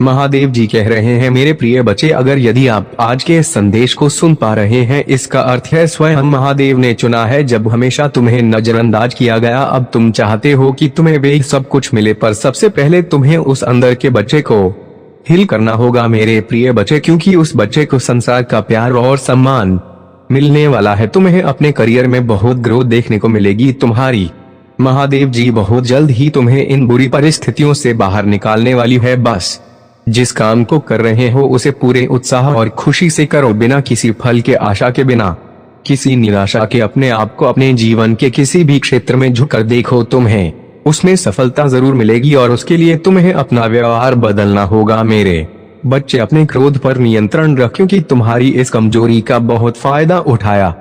महादेव जी कह रहे हैं, मेरे प्रिय बच्चे, अगर यदि आप आज के इस संदेश को सुन पा रहे हैं, इसका अर्थ है स्वयं महादेव ने चुना है। जब हमेशा तुम्हें नजरअंदाज किया गया, अब तुम चाहते हो कि तुम्हें वे सब कुछ मिले, पर सबसे पहले तुम्हें उस अंदर के बच्चे को हील करना होगा मेरे प्रिय बच्चे, क्योंकि उस बच्चे को संसार का प्यार और सम्मान मिलने वाला है। तुम्हें अपने करियर में बहुत ग्रोथ देखने को मिलेगी। तुम्हारी महादेव जी बहुत जल्द ही तुम्हें इन बुरी परिस्थितियों से बाहर निकालने वाली है। बस जिस काम को कर रहे हो उसे पूरे उत्साह और खुशी से करो, बिना किसी फल के आशा के, बिना किसी निराशा के। अपने आप को अपने जीवन के किसी भी क्षेत्र में झुककर देखो, तुम्हें उसमें सफलता जरूर मिलेगी और उसके लिए तुम्हें अपना व्यवहार बदलना होगा मेरे बच्चे। अपने क्रोध पर नियंत्रण रख, क्योंकि तुम्हारी इस कमजोरी का बहुत फायदा उठाया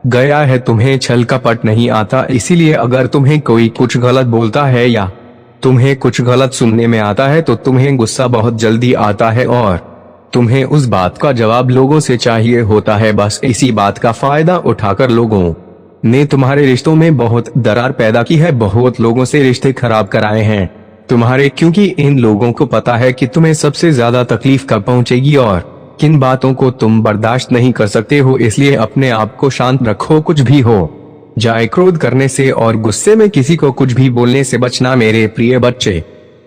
गया है। तुम्हें छल कपट नहीं आता, इसीलिए अगर तुम्हें कोई कुछ गलत बोलता है या तुम्हें कुछ गलत सुनने में आता है तो तुम्हें गुस्सा बहुत जल्दी आता है और तुम्हें उस बात का जवाब लोगों से चाहिए होता है। बस इसी बात का फायदा उठाकर लोगों ने तुम्हारे रिश्तों में बहुत दरार पैदा की है, बहुत लोगों से रिश्ते खराब कराए हैं तुम्हारे, क्योंकि इन लोगों को पता है कि तुम्हें सबसे ज्यादा तकलीफ कब पहुंचेगी और किन बातों को तुम बर्दाश्त नहीं कर सकते हो। इसलिए अपने आप को शांत रखो, कुछ भी हो जाए क्रोध करने से और गुस्से में किसी को कुछ भी बोलने से बचना मेरे प्रिय बच्चे।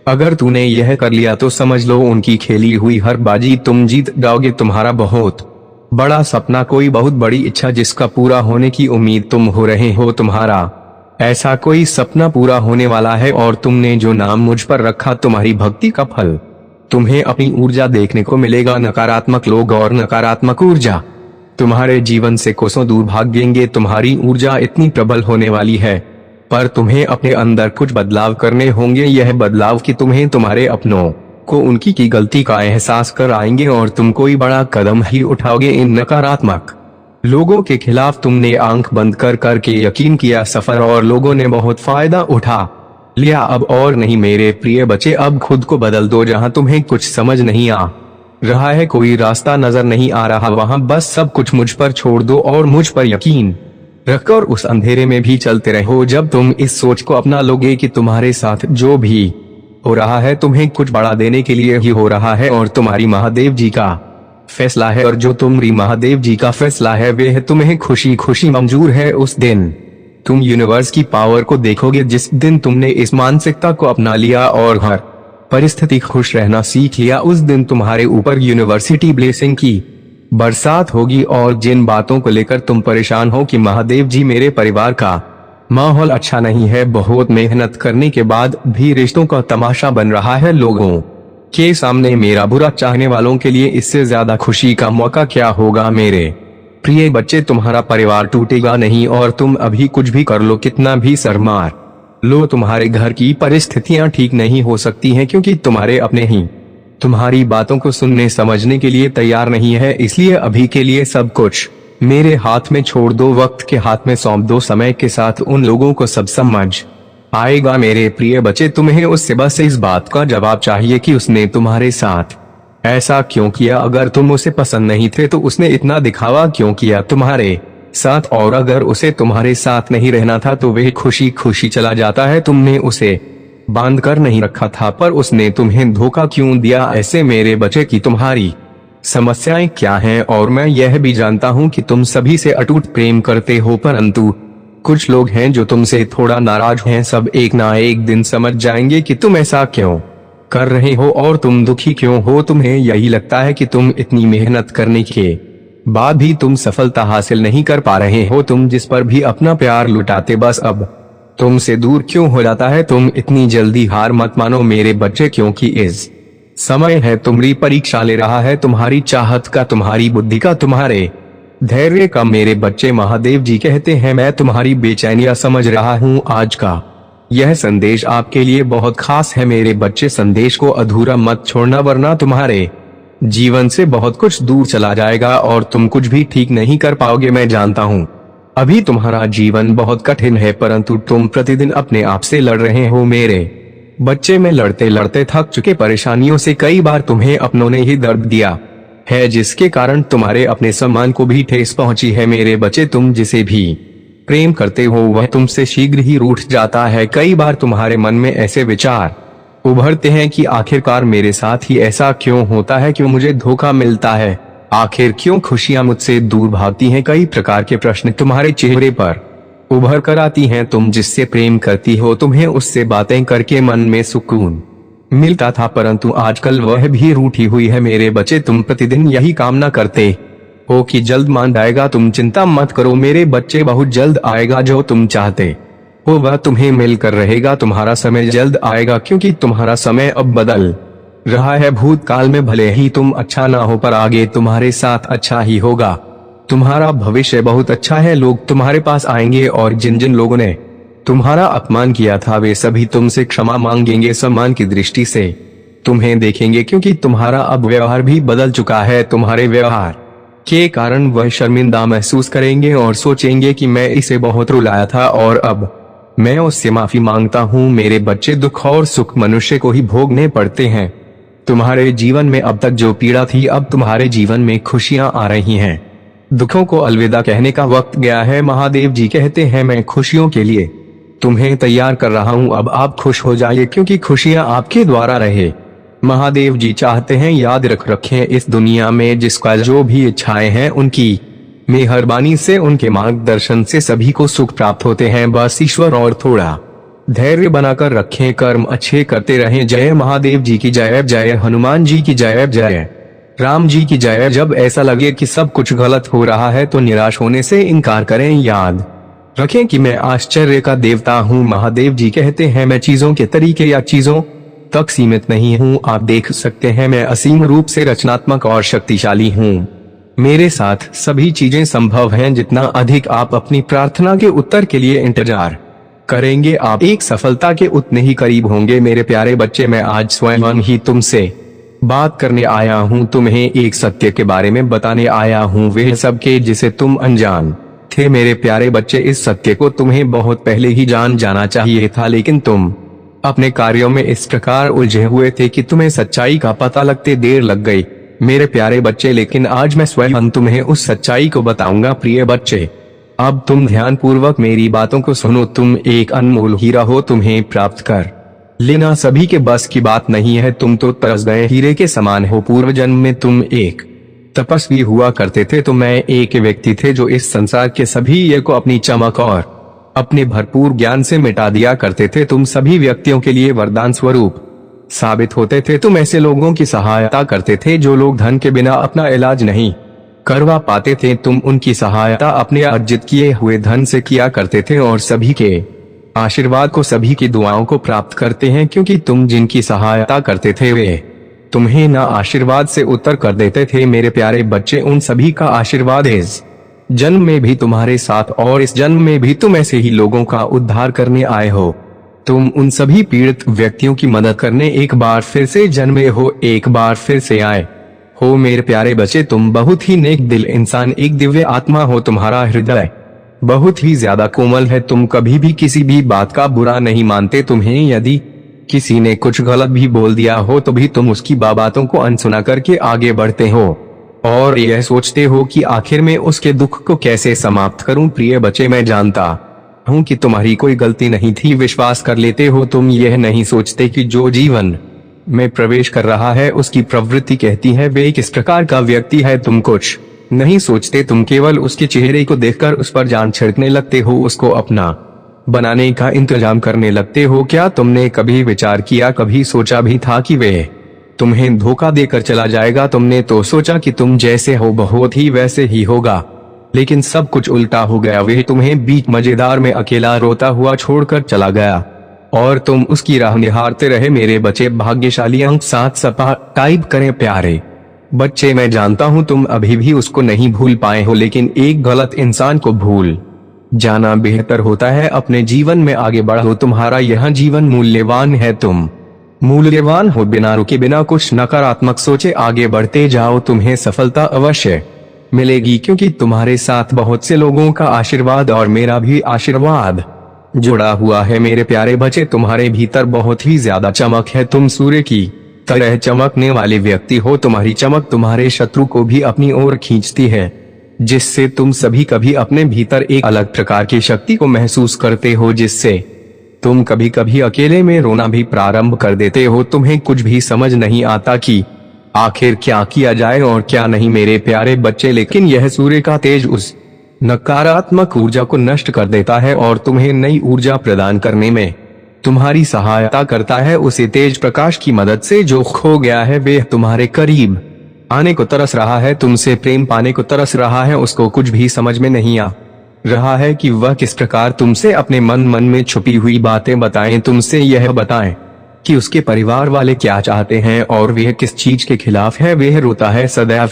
अगर तूने यह कर लिया तो समझ लो उनकी खेली हुई हर बाजी तुम जीत जाओगे। तुम्हारा बहुत बड़ा सपना, कोई बहुत बड़ी इच्छा जिसका पूरा होने की उम्मीद तुम हो रहे हो, तुम्हारा ऐसा कोई सपना पूरा होने वाला है और तुमने जो नाम मुझ पर रखा, तुम्हारी भक्ति का फल तुम्हें अपनी ऊर्जा देखने को मिलेगा। नकारात्मक लोग और नकारात्मक ऊर्जा तुम्हारे जीवन से कोसों दूर भागेंगे। तुम्हारी ऊर्जा इतनी प्रबल होने वाली है, पर तुम्हें अपने अंदर कुछ बदलाव करने होंगे। यह बदलाव कि तुम्हें तुम्हारे अपनों को उनकी की गलती का एहसास कर आएंगे और तुम कोई बड़ा कदम ही उठाओगे। इन नकारात्मक लोगों के खिलाफ तुमने आंख बंद कर करके यकीन किया सफर, और लोगों ने बहुत फायदा उठा लिया। अब और नहीं मेरे प्रिय बच्चे, अब खुद को बदल दो। जहां तुम्हें कुछ समझ नहीं आ रहा है, कोई रास्ता नजर नहीं आ रहा, वहां बस सब कुछ मुझ पर छोड़ दो और मुझ पर यकीन रखकर उस अंधेरे में भी चलते रहो। जब तुम इस सोच को अपना लोगे कि तुम्हारे साथ जो भी हो रहा है तुम्हें कुछ बड़ा देने के लिए ही हो रहा है और तुम्हारी महादेव जी का फैसला है, और जो तुम्हारी महादेव जी का फैसला है वह तुम्हें खुशी खुशी मंजूर है, उस दिन तुम यूनिवर्स की पावर को देखोगे। जिस दिन तुमने इस मानसिकता को अपना लिया और हर परिस्थिति खुश रहना सीख लिया, उस दिन तुम्हारे ऊपर यूनिवर्सिटी ब्लेसिंग की बरसात होगी। और जिन बातों को लेकर तुम परेशान हो कि महादेव जी मेरे परिवार का माहौल अच्छा नहीं है, बहुत मेहनत करने के बाद भी रिश्तों का तमाशा बन रहा है लोगों के सामने, मेरा बुरा चाहने वालों के लिए इससे ज्यादा खुशी का मौका क्या होगा मेरे प्रिय बच्चे। तुम्हारा परिवार टूटेगा नहीं और तुम अभी कुछ भी कर लो, कितना भी सर मार लो, तुम्हारे घर की परिस्थितियां ठीक नहीं हो सकती हैं, क्योंकि तुम्हारे अपने ही तुम्हारी बातों को सुनने समझने के लिए तैयार नहीं है। इसलिए अभी के लिए सब कुछ मेरे हाथ में छोड़ दो, वक्त के हाथ में सौंप दो। समय के साथ उन लोगों को सब समझ आएगा मेरे प्रिय बच्चे। तुम्हें उससे बस इस बात का जवाब चाहिए कि उसने तुम्हारे साथ ऐसा क्यों किया। अगर तुम उसे पसंद नहीं थे तो उसने इतना दिखावा क्यों किया तुम्हारे साथ, और अगर उसे तुम्हारे साथ नहीं रहना था तो वह खुशी खुशी चला जाता है। तुमने उसे बांध कर नहीं रखा था, पर उसने तुम्हें धोखा क्यों दिया। ऐसे मेरे बच्चे की तुम्हारी समस्याएं क्या हैं, और मैं यह भी जानता हूं कि तुम सभी से अटूट प्रेम करते हो, परंतु कुछ लोग हैं जो तुमसे थोड़ा नाराज हैं। सब एक ना एक दिन समझ जाएंगे कि तुम ऐसा क्यों कर रहे हो और तुम दुखी क्यों हो। तुम्हें यही लगता है कि तुम इतनी मेहनत करने के बाद भी तुम सफलता हासिल नहीं कर पा रहे हो। तुम जिस पर भी अपना प्यार लुटाते बस अब तुमसे दूर क्यों हो जाता है। तुम इतनी जल्दी हार मत मानो मेरे बच्चे, क्योंकि इस समय है तुम्हारी परीक्षा ले रहा है, तुम्हारी चाहत का, तुम्हारी बुद्धि का, तुम्हारे धैर्य का। मेरे बच्चे, महादेव जी कहते हैं मैं तुम्हारी बेचैनियां समझ रहा हूँ। आज का यह संदेश आपके लिए बहुत खास है मेरे बच्चे। संदेश को अधूरा मत छोड़ना, वरना तुम्हारे जीवन से बहुत कुछ दूर चला जाएगा और तुम कुछ भी ठीक नहीं कर पाओगे। मैं जानता हूँ अभी तुम्हारा जीवन बहुत कठिन है, परंतु तुम प्रतिदिन अपने आप से लड़ रहे हो मेरे बच्चे। में लड़ते लड़ते थक चुके, परेशानियों से कई बार तुम्हें अपनों ने ही दर्द दिया है, जिसके कारण तुम्हारे अपने सम्मान को भी ठेस पहुंची है मेरे बच्चे। तुम जिसे भी प्रेम करते हो वह तुमसे शीघ्र ही रूठ जाता है। कई बार तुम्हारे मन में ऐसे विचार उभरते हैं कि आखिरकार मेरे साथ ही ऐसा क्यों होता है, क्यों मुझे धोखा मिलता है, आखिर क्यों खुशियां मुझसे दूर भागती हैं। कई प्रकार के प्रश्न तुम्हारे चेहरे पर उभर कर आती हैं। तुम जिससे प्रेम करती हो, तुम्हें उससे बातें करके मन में सुकून मिलता था, परंतु आजकल वह भी रूठी हुई है। मेरे बच्चे, तुम प्रतिदिन यही कामना करते हो कि जल्द मान जाएगा। तुम चिंता मत करो मेरे बच्चे, बहुत जल्द आएगा जो तुम चाहते हो वह तुम्हें मिलकर रहेगा। तुम्हारा समय जल्द आएगा, क्योंकि तुम्हारा समय अब बदल रहा है। भूतकाल में भले ही तुम अच्छा ना हो, पर आगे तुम्हारे साथ अच्छा ही होगा। तुम्हारा भविष्य बहुत अच्छा है। लोग तुम्हारे पास आएंगे और जिन जिन लोगों ने तुम्हारा अपमान किया था, वे सभी तुमसे क्षमा मांगेंगे। सम्मान की दृष्टि से तुम्हें देखेंगे, क्योंकि तुम्हारा अब व्यवहार भी बदल चुका है। तुम्हारे व्यवहार के कारण वह शर्मिंदा महसूस करेंगे और सोचेंगे कि मैं इसे बहुत रुलाया था और अब मैं उससे माफी मांगता हूँ। मेरे बच्चे, दुख और सुख मनुष्य को ही भोगने पड़ते हैं। तुम्हारे जीवन में अब तक जो पीड़ा थी, अब तुम्हारे जीवन में खुशियां आ रही हैं। दुखों को अलविदा कहने का वक्त गया है। महादेव जी कहते हैं, मैं खुशियों के लिए तुम्हें तैयार कर रहा हूँ। अब आप खुश हो जाइए, क्योंकि खुशियां आपके द्वारा रहे। महादेव जी चाहते हैं, याद रखें, इस दुनिया में जिसका जो भी इच्छाएं हैं, उनकी मेहरबानी से, उनके मार्गदर्शन से सभी को सुख प्राप्त होते हैं। बस ईश्वर और थोड़ा धैर्य बनाकर रखें, कर्म अच्छे करते रहें। जय महादेव जी की जय, जय हनुमान जी की जय, जय राम जी की जय। जब ऐसा लगे कि सब कुछ गलत हो रहा है, तो निराश होने से इनकार करें। याद रखें कि मैं आश्चर्य का देवता हूँ। महादेव जी कहते हैं, मैं चीजों के तरीके या चीजों तक सीमित नहीं हूँ। आप देख सकते हैं, मैं असीम रूप से रचनात्मक और शक्तिशाली हूँ। मेरे साथ सभी चीजें संभव हैं। जितना अधिक आप अपनी प्रार्थना के उत्तर के लिए इंतजार करेंगे, आप एक सफलता के उतने ही करीब होंगे। मेरे प्यारे बच्चे, मैं आज स्वयं ही तुमसे बात करने आया हूँ। तुम्हें एक सत्य के बारे में बताने आया हूँ, वे सबके जिसे तुम अनजान थे। मेरे प्यारे बच्चे, इस सत्य को तुम्हें बहुत पहले ही जान जाना चाहिए था, लेकिन तुम अपने कार्यों में इस प्रकार उलझे हुए थे कि तुम्हें सच्चाई का पता लगते देर लग गई। मेरे प्यारे बच्चे, लेकिन आज मैं स्वयं तुम्हें उस सच्चाई को बताऊंगा। प्रिय बच्चे, अब तुम ध्यान पूर्वक मेरी बातों को सुनो। तुम एक अनमोल हीरा हो, तुम्हें प्राप्त कर लेना सभी के बस की बात नहीं है। तुम तो तरस गए हीरे के समान हो। पूर्व जन्म में तुम एक तपस्वी हुआ करते थे, तो मैं एक व्यक्ति थे जो इस संसार के सभी ये को अपनी चमक और अपने भरपूर ज्ञान से मिटा दिया करते थे। तुम सभी व्यक्तियों के लिए वरदान स्वरूप साबित होते थे। तुम ऐसे लोगों की सहायता करते थे जो लोग धन के बिना अपना इलाज नहीं करवा पाते थे। तुम उनकी सहायता अपने अर्जित किए हुए धन से किया करते थे और सभी के आशीर्वाद को, सभी की दुआओं को प्राप्त करते हैं, क्योंकि तुम जिनकी सहायता करते थे वे तुम्हें न आशीर्वाद से उत्तर कर देते थे। मेरे प्यारे बच्चे, उन सभी का आशीर्वाद इस जन्म में भी तुम्हारे साथ, और इस जन्म में भी तुम ऐसे ही लोगों का उद्धार करने आए हो। तुम उन सभी पीड़ित व्यक्तियों की मदद करने एक बार फिर से जन्मे हो, एक बार फिर से आए हो। मेरे प्यारे बच्चे, तुम बहुत ही नेक दिल इंसान, एक दिव्य आत्मा हो। तुम्हारा हृदय बहुत ही ज्यादा कोमल है। तुम कभी भी किसी भी बात का बुरा नहीं मानते। तुम्हें यदि किसी ने कुछ गलत भी बोल दिया हो, तो भी तुम उसकी बातों को अनसुना करके आगे बढ़ते हो और यह सोचते हो कि आखिर में उसके दुख को कैसे समाप्त करूं। प्रिय बच्चे, मैं जानता हूं कि तुम्हारी कोई गलती नहीं थी। विश्वास कर लेते हो। तुम यह नहीं सोचते कि जो जीवन में प्रवेश कर रहा है, उसकी प्रवृत्ति कहती है वे किस प्रकार का व्यक्ति है। तुम कुछ नहीं सोचते। तुम केवल उसके चेहरे को देखकर उस पर जान छिड़कने लगते हो, उसको अपना बनाने का इंतजाम करने लगते हो। क्या तुमने कभी विचार किया, कभी सोचा भी था कि वे तुम्हें धोखा देकर चला जाएगा? तुमने तो सोचा कि तुम जैसे हो बहुत ही वैसे ही होगा, लेकिन सब कुछ उल्टा हो गया। वे तुम्हें बीच मजेदार में अकेला रोता हुआ छोड़कर चला गया और तुम उसकी राह निहारते रहे। मेरे बच्चे, भाग्यशाली अंक 7 सपा टाइप करें। प्यारे बच्चे, मैं जानता हूँ तुम अभी भी उसको नहीं भूल पाए हो, लेकिन एक गलत इंसान को भूल जाना बेहतर होता है। अपने जीवन में आगे बढ़ो। तुम्हारा यह जीवन मूल्यवान है। तुम मूल्यवान हो। बिना रुके, बिना कुछ नकारात्मक सोचे आगे बढ़ते जाओ। तुम्हें सफलता अवश्य मिलेगी, क्योंकि तुम्हारे साथ बहुत से लोगों का आशीर्वाद और मेरा भी आशीर्वाद जुड़ा हुआ है। मेरे प्यारे बच्चे, तुम्हारे भीतर बहुत ही ज्यादा चमक है। तुम सूर्य की तरह चमकने वाले व्यक्ति हो। तुम्हारी चमक तुम्हारे शत्रु को भी अपनी ओर खींचती है, जिससे तुम सभी कभी अपने भीतर एक अलग प्रकार की शक्ति को महसूस करते हो, जिससे तुम कभी कभी अकेले में रोना भी प्रारंभ कर देते हो। तुम्हें कुछ भी समझ नहीं आता कि आखिर क्या किया जाए और क्या नहीं मेरे प्यारे बच्चे। लेकिन यह सूर्य का तेज उस नकारात्मक ऊर्जा को नष्ट कर देता है और तुम्हें नई ऊर्जा प्रदान करने में तुम्हारी सहायता करता है। उसी तेज प्रकाश की मदद से जो खो गया है वे तुम्हारे करीब आने को तरस रहा है, तुमसे प्रेम पाने को तरस रहा है। उसको कुछ भी समझ में नहीं आ रहा है कि वह किस प्रकार तुमसे अपने मन में छुपी हुई बातें बताएं। तुमसे यह बताएं कि उसके परिवार वाले क्या चाहते हैं और वह किस चीज के खिलाफ है। वह रोता है सदैव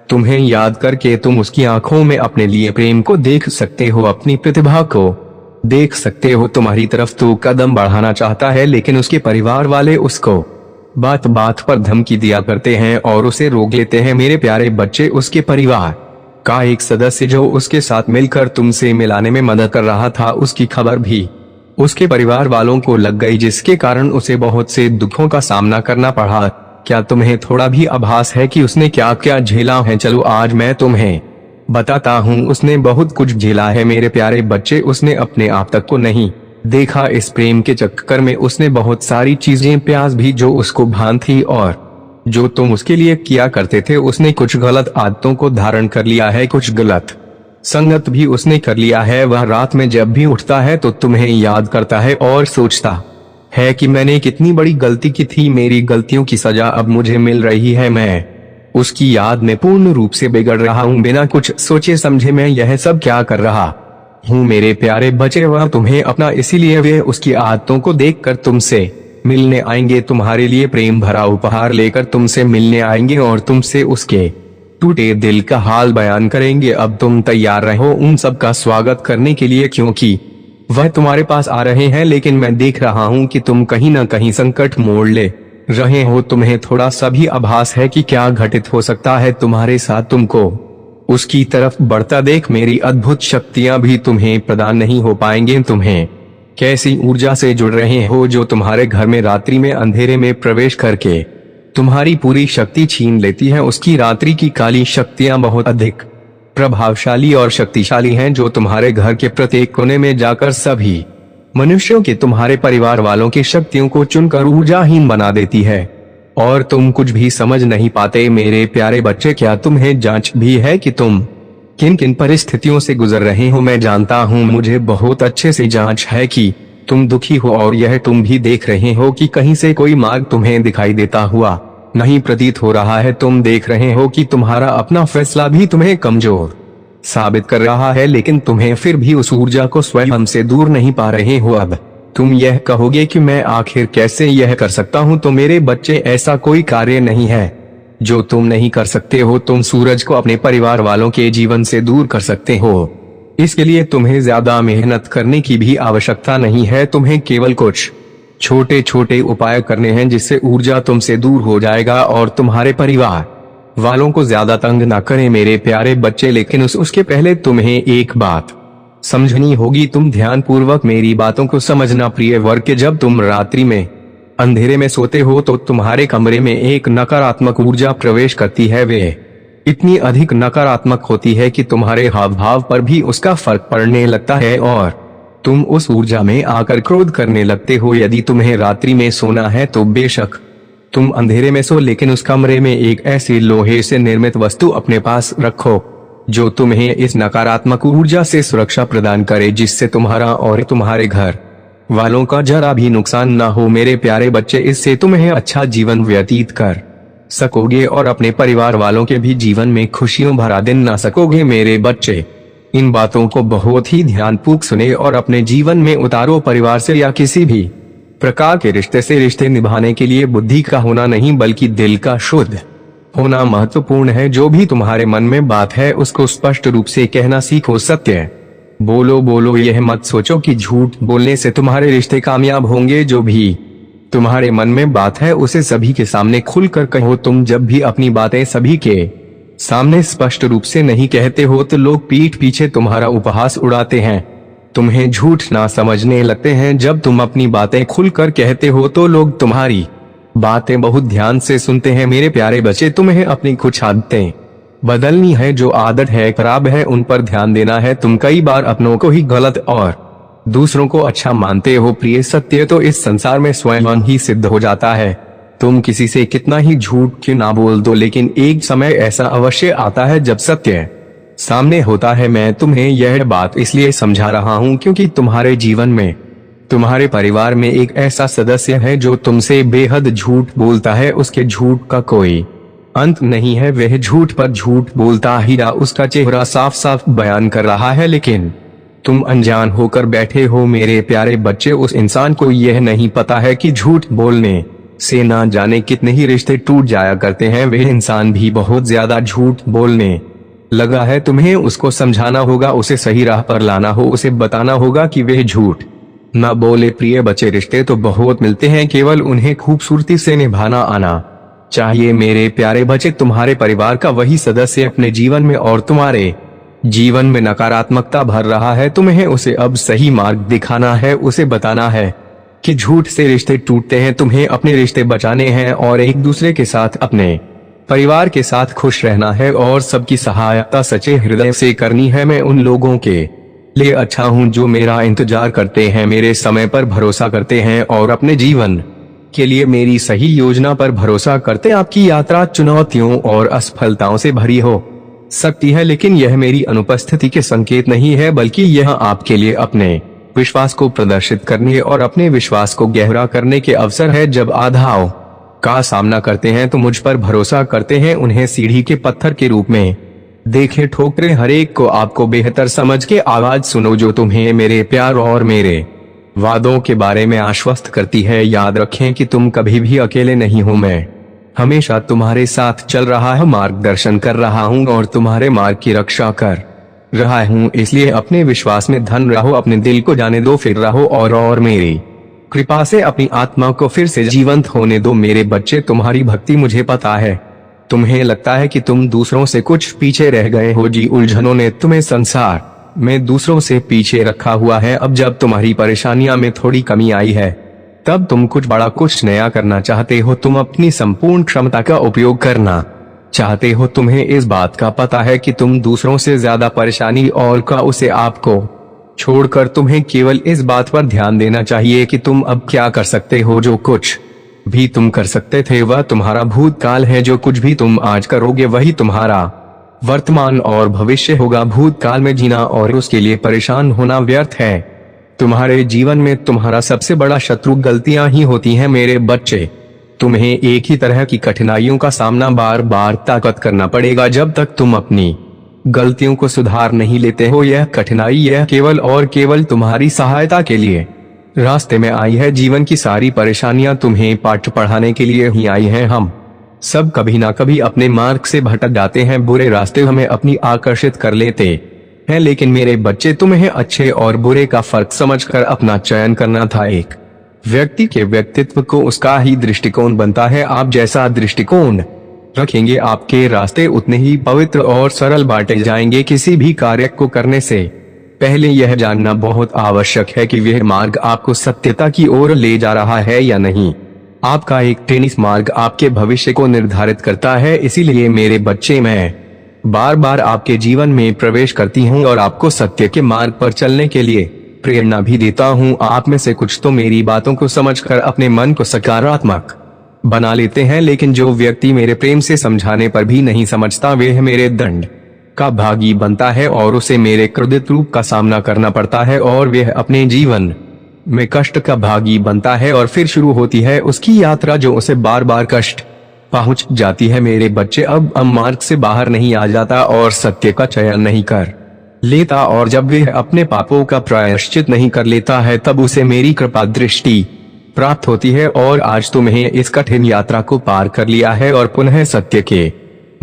तुम्हें याद करके। तुम उसकी आंखों में अपने लिए प्रेम को देख सकते हो, अपनी प्रतिभा को देख सकते हो। तुम्हारी तरफ तो कदम बढ़ाना चाहता है, लेकिन उसके परिवार वाले उसको बात बात पर धमकी दिया करते हैं और उसे रोक लेते हैं। मेरे प्यारे बच्चे, उसके परिवार का एक सदस्य जो उसके साथ मिलकर तुमसे मिलाने में मदद कर रहा था, उसकी खबर भी उसके परिवार वालों को लग गई, जिसके कारण उसे बहुत से दुखों का सामना करना पड़ा। क्या तुम्हें थोड़ा भी आभास है कि उसने क्या क्या झेला है? चलो आज मैं तुम्हें बताता हूँ। उसने बहुत कुछ झेला है मेरे प्यारे बच्चे। उसने अपने आप तक को नहीं देखा। इस प्रेम के चक्कर में उसने बहुत सारी चीजें प्यास भी जो उसको भान थी और जो तुम उसके लिए किया करते थे। उसने कुछ गलत आदतों को धारण कर लिया है, कुछ गलत संगत भी उसने कर लिया है। वह रात में जब भी उठता है तो तुम्हें याद करता है और सोचता है कि मैंने कितनी बड़ी गलती की थी, मेरी गलतियों की सजा अब मुझे मिल रही है। मैं उसकी याद में पूर्ण रूप से बिगड़ रहा हूँ। बिना कुछ सोचे समझे मैं यह सब क्या कर रहा हूँ मेरे प्यारे बच्चे। वह तुम्हें अपना इसीलिए वे उसकी आदतों को देखकर तुमसे मिलने आएंगे, तुम्हारे लिए प्रेम भरा उपहार लेकर तुमसे मिलने आएंगे और तुमसे उसके टूटे दिल का हाल बयान करेंगे। अब तुम तैयार रहो उन सब का स्वागत करने के लिए, क्योंकि वह तुम्हारे पास आ रहे हैं। लेकिन मैं देख रहा हूँ कि तुम कहीं न कहीं संकट मोड़ ले रहे हो। तुम्हें थोड़ा सा भी आभास है कि क्या घटित हो सकता है तुम्हारे साथ। तुमको उसकी तरफ बढ़ता देख मेरी अद्भुत शक्तियां भी तुम्हें प्रदान नहीं हो पाएंगे। तुम्हें कैसी ऊर्जा से जुड़ रहे हो जो तुम्हारे घर में रात्रि में अंधेरे में प्रवेश करके तुम्हारी पूरी शक्ति छीन लेती है। उसकी रात्रि की काली शक्तियां बहुत अधिक प्रभावशाली और शक्तिशाली हैं, जो तुम्हारे घर के प्रत्येक कोने में जाकर सभी मनुष्यों के तुम्हारे परिवार वालों की शक्तियों को चुनकर ऊर्जाहीन बना देती है और तुम कुछ भी समझ नहीं पाते मेरे प्यारे बच्चे। क्या तुम्हें जांच भी है कि तुम किन किन परिस्थितियों से गुजर रहे हो? मैं जानता हूँ, मुझे बहुत अच्छे से जांच है कि तुम दुखी हो और यह तुम भी देख रहे हो कि कहीं से कोई मार्ग तुम्हें दिखाई देता हुआ नहीं प्रतीत हो रहा है। तुम देख रहे हो कि तुम्हारा अपना फैसला भी तुम्हें कमजोर साबित कर रहा है, लेकिन तुम्हें फिर भी उस ऊर्जा को स्वयं से दूर नहीं पा रहे हो। अब तुम यह कहोगे कि मैं आखिर कैसे यह कर सकता हूँ? तो मेरे बच्चे, ऐसा कोई कार्य नहीं है जो तुम नहीं कर सकते हो। तुम सूरज को अपने परिवार वालों के जीवन से दूर कर सकते हो। इसके लिए तुम्हें ज्यादा मेहनत करने की भी आवश्यकता नहीं है। तुम्हें केवल कुछ छोटे छोटे उपाय करने हैं जिससे ऊर्जा तुमसे दूर हो जाएगा और तुम्हारे परिवार वालों को ज्यादा तंग ना करें मेरे प्यारे बच्चे। लेकिन उसके पहले तुम्हें एक बात समझनी होगी। तुम ध्यान पूर्वक मेरी बातों को समझना प्रिय वर्ग के। जब तुम रात्रि में अंधेरे में सोते हो तो तुम्हारे कमरे में एक नकारात्मक ऊर्जा प्रवेश करती है। वे इतनी अधिक नकारात्मक होती है कि तुम्हारे हाव भाव पर भी उसका फर्क पड़ने लगता है और तुम उस ऊर्जा में आकर क्रोध करने लगते हो। यदि तुम्हें रात्रि में सोना है तो बेशक तुम अंधेरे में सो, लेकिन उस कमरे में एक ऐसी लोहे से निर्मित वस्तु अपने पास रखो जो तुम्हें इस नकारात्मक ऊर्जा से सुरक्षा प्रदान करे, जिससे तुम्हारा और तुम्हारे घर वालों का जरा भी नुकसान ना हो मेरे प्यारे बच्चे। इससे तुम्हें अच्छा जीवन व्यतीत कर सकोगे और अपने परिवार वालों के भी जीवन में खुशियों भरा दिन ना सकोगे मेरे बच्चे। इन बातों को बहुत ही ध्यानपूर्वक सुने और अपने जीवन में उतारो। परिवार से या किसी भी प्रकार के रिश्ते से रिश्ते निभाने के लिए बुद्धि का होना नहीं बल्कि दिल का शुद्ध होना महत्वपूर्ण है। जो भी तुम्हारे मन में बात है उसको स्पष्ट रूप से कहना सीखो। सत्य बोलो बोलो, यह मत सोचो कि झूठ बोलने से तुम्हारे रिश्ते कामयाब होंगे। जो भी तुम्हारे मन में बात है उसे सभी के सामने खुलकर कहो। तुम जब भी अपनी बातें सभी के सामने स्पष्ट रूप से नहीं कहते हो तो लोग पीठ पीछे तुम्हारा उपहास उड़ाते हैं, तुम्हें झूठ ना समझने लगते हैं। जब तुम अपनी बातें खुलकर कहते हो तो लोग तुम्हारी बातें बहुत ध्यान से सुनते हैं मेरे प्यारे बच्चे। तुम्हें अपनी कुछ आदतें बदलनी है। जो आदत है खराब है उन पर ध्यान देना है। तुम कई बार अपनों को ही गलत और दूसरों को अच्छा मानते हो प्रिय, सत्य तो इस संसार में स्वयं ही सिद्ध हो जाता है। तुम किसी से कितना ही झूठ क्यों ना बोल दो, लेकिन एक समय ऐसा अवश्य आता है जब सत्य सामने होता है। मैं तुम्हें यह बात इसलिए समझा रहा हूँ क्योंकि तुम्हारे जीवन में, तुम्हारे परिवार में एक ऐसा सदस्य है जो तुमसे बेहद झूठ बोलता है। उसके झूठ का कोई अंत नहीं है, वह झूठ पर झूठ बोलता ही रहा, उसका चेहरा साफ साफ बयान कर रहा है, लेकिन तुम अनजान होकर बैठे हो। मेरे प्यारे बच्चे, उस इंसान को यह नहीं पता है कि झूठ बोलने से ना जाने कितने ही रिश्ते टूट जाया करते हैं। वह इंसान भी बहुत ज्यादा झूठ बोलने लगा है। तुम्हें उसको समझाना होगा, उसे सही राह पर लाना हो, उसे बताना होगा कि वह झूठ न बोले। प्रिय बच्चे, रिश्ते तो बहुत मिलते हैं, केवल उन्हें खूबसूरती से निभाना आना चाहिए। मेरे प्यारे बच्चे, तुम्हारे परिवार का वही सदस्य अपने जीवन में और तुम्हारे जीवन में नकारात्मकता भर रहा है। तुम्हें उसे अब सही मार्ग दिखाना है, उसे बताना है कि झूठ से रिश्ते टूटते हैं। तुम्हें अपने रिश्ते बचाने हैं और एक दूसरे के साथ, अपने परिवार के साथ खुश रहना है और सबकी सहायता सच्चे हृदय से करनी है। मैं उन लोगों के लिए अच्छा हूँ जो मेरा इंतजार करते हैं, मेरे समय पर भरोसा करते हैं और अपने जीवन के लिए मेरी सही योजना पर भरोसा करते। आपकी यात्रा चुनौतियों और असफलताओं से भरी हो सकती है, लेकिन यह मेरी अनुपस्थिति के संकेत नहीं है, बल्कि यह आपके लिए अपने विश्वास को प्रदर्शित करने और अपने विश्वास को गहरा करने के अवसर है। जब बाधाओं का सामना करते हैं तो मुझ पर भरोसा करते हैं, उन्हें सीढ़ी के पत्थर के रूप में देखें। ठोकरें हर एक को आपको बेहतर समझ के आवाज सुनो जो तुम्हें मेरे प्यार और मेरे वादों के बारे में आश्वस्त करती है। याद रखें कि तुम कभी भी अकेले नहीं हो, मैं हमेशा तुम्हारे साथ चल रहा हूँ, मार्गदर्शन कर रहा हूँ और तुम्हारे मार्ग की रक्षा कर रहा हूँ। इसलिए अपने विश्वास में धन रहो, अपने दिल को जाने दो, फिर रहो और मेरी कृपा से अपनी आत्मा को फिर से जीवंत होने दो। मेरे बच्चे, तुम्हारी भक्ति मुझे पता है। तुम्हें लगता है कि तुम दूसरों से कुछ पीछे रह गए हो। जी, उलझनों ने तुम्हें संसार में दूसरों से पीछे रखा हुआ है। अब जब तुम्हारी परेशानियां में थोड़ी कमी आई है, तब तुम कुछ बड़ा, कुछ नया करना चाहते हो। तुम अपनी संपूर्ण क्षमता का उपयोग करना चाहते हो। तुम्हें इस बात का पता है कि तुम दूसरों से ज्यादा परेशानी और का उसे आपको छोड़कर तुम्हें केवल इस बात पर ध्यान देना चाहिए कि तुम अब क्या कर सकते हो। जो कुछ भी तुम कर सकते थे वह तुम्हारा भूतकाल है। जो कुछ भी तुम आज करोगे वही तुम्हारा वर्तमान और भविष्य होगा। भूतकाल में जीना और उसके लिए परेशान होना व्यर्थ है। तुम्हारे जीवन में तुम्हारा सबसे बड़ा शत्रु गलतियां ही होती हैं। मेरे बच्चे, तुम्हें एक ही तरह की कठिनाइयों का सामना बार बार ताकत करना पड़ेगा जब तक तुम अपनी गलतियों को सुधार नहीं लेते हो। यह कठिनाई, यह केवल और केवल तुम्हारी सहायता के लिए रास्ते में आई है। जीवन की सारी परेशानियां तुम्हें पाठ पढ़ाने के लिए ही आई हैं। हम सब कभी ना कभी अपने मार्ग से भटक जाते हैं, बुरे रास्ते हमें अपनी आकर्षित कर लेते हैं। लेकिन मेरे बच्चे, तुम्हें अच्छे और बुरे का फर्क समझकर अपना चयन करना था। एक व्यक्ति के व्यक्तित्व को उसका ही दृष्टिकोण बनता है। आप जैसा दृष्टिकोण रखेंगे, आपके रास्ते उतने ही पवित्र और सरल बांटे जाएंगे। किसी भी कार्य को करने से पहले यह जानना बहुत आवश्यक है कि वह मार्ग आपको सत्यता की ओर ले जा रहा है या नहीं। आपका एक टेनिस मार्ग आपके भविष्य को निर्धारित करता है। इसीलिए मेरे बच्चे, मैं बार बार आपके जीवन में प्रवेश करती हूँ और आपको सत्य के मार्ग पर चलने के लिए प्रेरणा भी देता हूँ। आप में से कुछ तो मेरी बातों को समझकर अपने मन को सकारात्मक बना लेते हैं, लेकिन जो व्यक्ति मेरे प्रेम से समझाने पर भी नहीं समझता वह मेरे दंड का भागी बनता है और उसे मेरे क्रोधित रूप का सामना करना पड़ता है और वह अपने जीवन में कष्ट का भागी बनता है। और फिर शुरू होती है उसकी यात्रा जो उसे बार बार कष्ट पहुंच जाती है। मेरे बच्चे, अब मार्ग से बाहर नहीं आ जाता और सत्य का चयन नहीं कर लेता, और जब वह अपने पापों का प्रायश्चित नहीं कर लेता है तब उसे मेरी कृपा दृष्टि प्राप्त होती है। और आज तुम्हें इस कठिन यात्रा को पार कर लिया है और पुनः सत्य के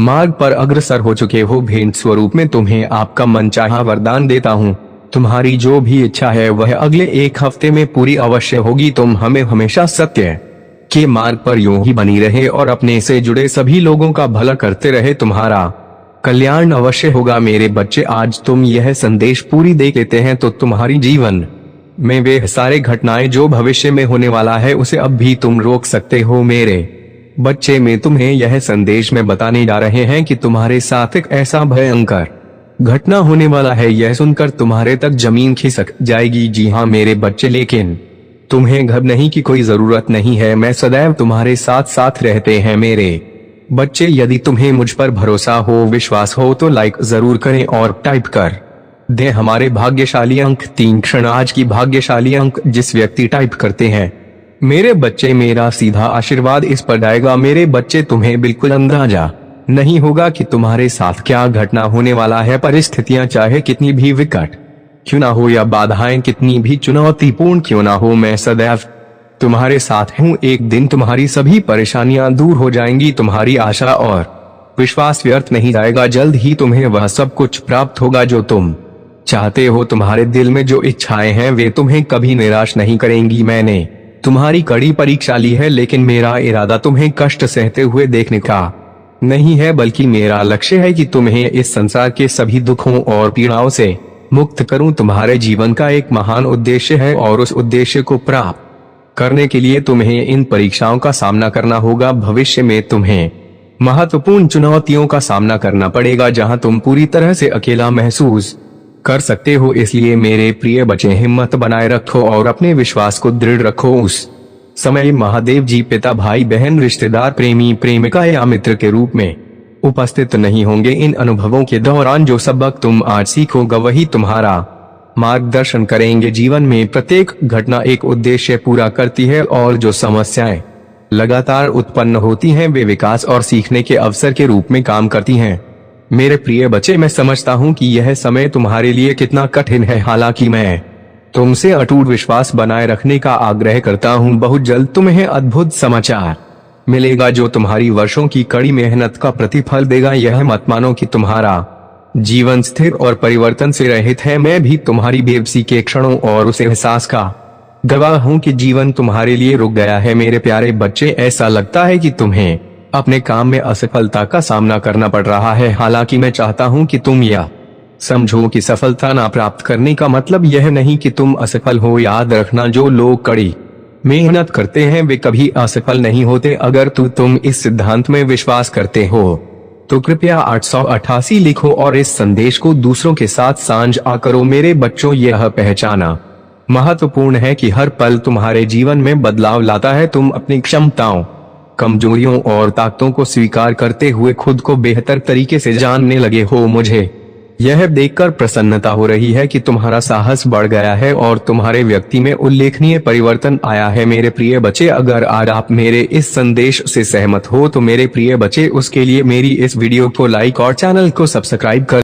मार्ग पर अग्रसर हो चुके हो। भेंट स्वरूप में तुम्हें आपका मनचाहा वरदान देता हूँ। तुम्हारी जो भी इच्छा है वह अगले एक हफ्ते में पूरी अवश्य होगी। तुम हमें हमेशा सत्य के मार्ग पर यूं ही बनी रहे और अपने से जुड़े सभी लोगों का भला करते रहे। तुम्हारा कल्याण अवश्य होगा। मेरे बच्चे, आज तुम यह संदेश पूरी देख लेते हैं तो तुम्हारी जीवन में वे सारे घटनाएं जो भविष्य में होने वाला है उसे अब भी तुम रोक सकते हो। मेरे बच्चे, में तुम्हें यह संदेश में बताने जा रहे हैं कि तुम्हारे साथ एक ऐसा भयंकर घटना होने वाला है, यह सुनकर तुम्हारे तक जमीन खिसक जाएगी। जी हाँ मेरे बच्चे, लेकिन तुम्हें घबराने की कोई जरूरत नहीं है, मैं सदैव तुम्हारे साथ साथ रहते हैं मेरे बच्चे। यदि तुम्हें मुझ पर भरोसा हो, विश्वास हो तो लाइक जरूर करें और टाइप कर दे हमारे भाग्यशाली अंक 3 क्षण। आज की भाग्यशाली अंक जिस व्यक्ति टाइप करते हैं मेरे बच्चे, मेरा सीधा आशीर्वाद इस पर जाएगा। मेरे बच्चे, तुम्हें बिल्कुल अंदाजा नहीं होगा कि तुम्हारे साथ क्या घटना होने वाला है। परिस्थितियां चाहे कितनी भी विकट क्यों ना हो या बाधाएं कितनी भी चुनौतीपूर्ण क्यों ना हो, मैं सदैव तुम्हारे साथ हूँ। एक दिन तुम्हारी सभी परेशानियां दूर हो जाएंगी, तुम्हारी आशा और विश्वास व्यर्थ नहीं जाएगा। जल्द ही तुम्हें वह सब कुछ प्राप्त होगा जो तुम चाहते हो। तुम्हारे दिल में जो इच्छाएं हैं वे तुम्हें कभी निराश नहीं करेंगी। मैंने तुम्हारी कड़ी परीक्षा ली है, लेकिन मेरा इरादा तुम्हें कष्ट सहते हुए देखने का नहीं है, बल्कि मेरा लक्ष्य है कि तुम्हें इस संसार के सभी दुखों और पीड़ाओं से मुक्त करूं। तुम्हारे जीवन का एक महान उद्देश्य है और उस उद्देश्य को प्राप्त करने के लिए तुम्हें इन परीक्षाओं का सामना करना होगा। भविष्य में तुम्हें महत्वपूर्ण चुनौतियों का सामना करना पड़ेगा जहां तुम पूरी तरह से अकेला महसूस कर सकते हो। इसलिए मेरे प्रिय बच्चे, हिम्मत बनाए रखो और अपने विश्वास को दृढ़ रखो। उस समय महादेव जी पिता, भाई बहन, रिश्तेदार, प्रेमी प्रेमिका या मित्र के रूप में उपस्थित नहीं होंगे। इन अनुभवों के दौरान जो सबक तुम आज सीखोगे वही तुम्हारा मार्गदर्शन करेंगे। जीवन में प्रत्येक घटना एक उद्देश्य पूरा करती है और जो समस्याएं लगातार उत्पन्न होती हैं वे विकास और सीखने के अवसर के रूप में काम करती हैं। मेरे प्रिय बच्चे, मैं समझता हूँ कि यह समय तुम्हारे लिए कितना कठिन है, हालांकि मैं तुमसे अटूट विश्वास बनाए रखने का आग्रह करता हूँ। बहुत जल्द तुम्हें अद्भुत समाचार मिलेगा जो तुम्हारी वर्षों की कड़ी मेहनत का प्रतिफल देगा। यह मत मानो कि तुम्हारा जीवन स्थिर और परिवर्तन से रहित है। मैं भी तुम्हारी बेबसी के क्षणों और उस एहसास का गवाह हूँ कि जीवन तुम्हारे लिए रुक गया है। मेरे प्यारे बच्चे, ऐसा लगता है कि तुम्हें अपने काम में असफलता का सामना करना पड़ रहा है, हालांकि मैं चाहता हूँ कि तुम यह समझो कि सफलता ना प्राप्त करने का मतलब यह नहीं कि तुम असफल हो। याद रखना, जो लोग कड़ी मेहनत करते हैं वे कभी असफल नहीं होते। अगर तुम इस सिद्धांत में विश्वास करते हो तो कृपया 888 लिखो और इस संदेश को दूसरों के साथ साझा करो। मेरे बच्चों, यह पहचाना महत्वपूर्ण है कि हर पल तुम्हारे जीवन में बदलाव लाता है। तुम अपनी क्षमताओं, कमजोरियों और ताकतों को स्वीकार करते हुए खुद को बेहतर तरीके से जानने लगे हो। मुझे यह देखकर प्रसन्नता हो रही है कि तुम्हारा साहस बढ़ गया है और तुम्हारे व्यक्ति में उल्लेखनीय परिवर्तन आया है। मेरे प्रिय बच्चे, अगर आज आप मेरे इस संदेश से सहमत हो तो मेरे प्रिय बच्चे, उसके लिए मेरी इस वीडियो को लाइक और चैनल को सब्सक्राइब कर